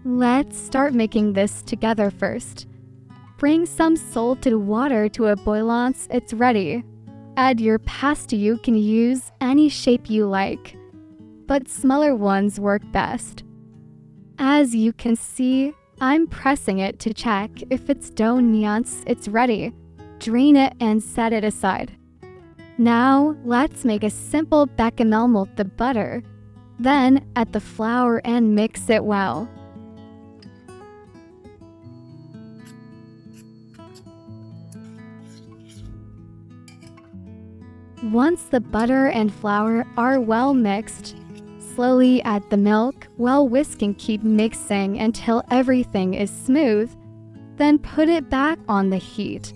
Let's start making this together first. Bring some salted water to a boil once it's ready. Add your pasta. You can use any shape you like, but smaller ones work best. As you can see, I'm pressing it to check if it's done. Once it's ready, drain it and set it aside. Now, let's make a simple bechamel. Melt the butter, then add the flour and mix it well. Once the butter and flour are well mixed, slowly add the milk while whisking. Keep mixing until everything is smooth, then put it back on the heat.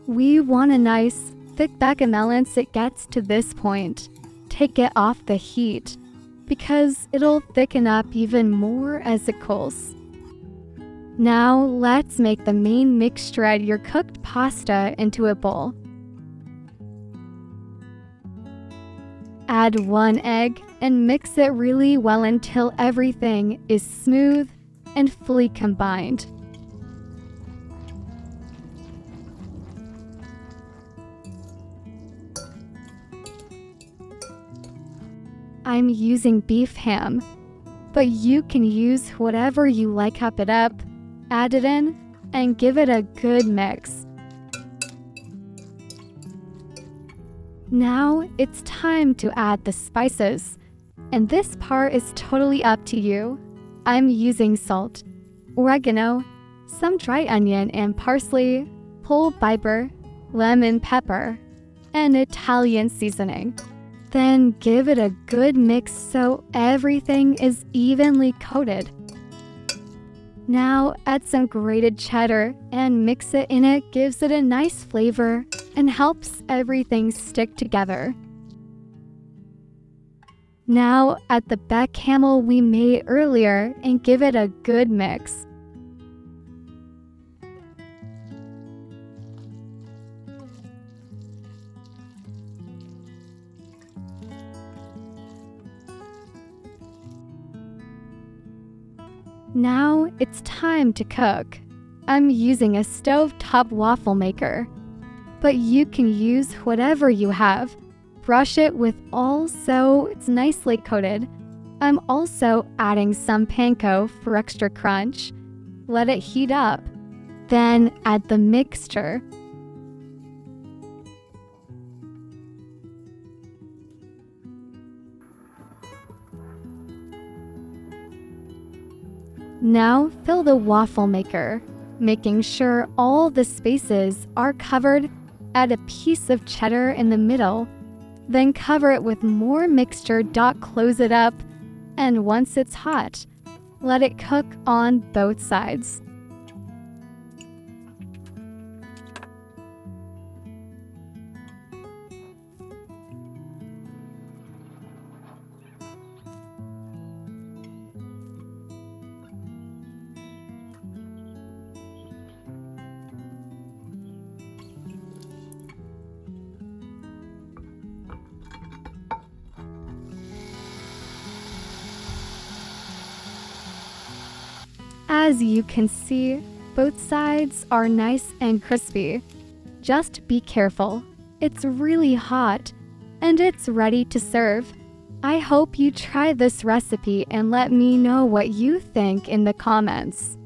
We want a nice, thick bechamel. Once it gets to this point, take it off the heat because it'll thicken up even more as it cools. Now let's make the main mixture. Add your cooked pasta into a bowl. Add 1 egg and mix it really well until everything is smooth and fully combined. I'm using beef ham, but you can use whatever you like. Chop it up, add it in, and give it a good mix. Now it's time to add the spices, and this part is totally up to you. I'm using salt, oregano, some dry onion and parsley, whole pepper, lemon pepper, and Italian seasoning. Then give it a good mix so everything is evenly coated. Now add some grated cheddar and mix it in. It gives it a nice flavor and helps everything stick together. Now add the bechamel we made earlier and give it a good mix. Now it's time to cook. I'm using a stovetop waffle maker, but you can use whatever you have. Brush it with oil so it's nicely coated. I'm also adding some panko for extra crunch. Let it heat up, then add the mixture. Now fill the waffle maker, making sure all the spaces are covered. Add a piece of cheddar in the middle, then cover it with more mixture. Close it up, and once it's hot, let it cook on both sides. As you can see, both sides are nice and crispy. Just be careful. It's really hot, and it's ready to serve. I hope you try this recipe and let me know what you think in the comments.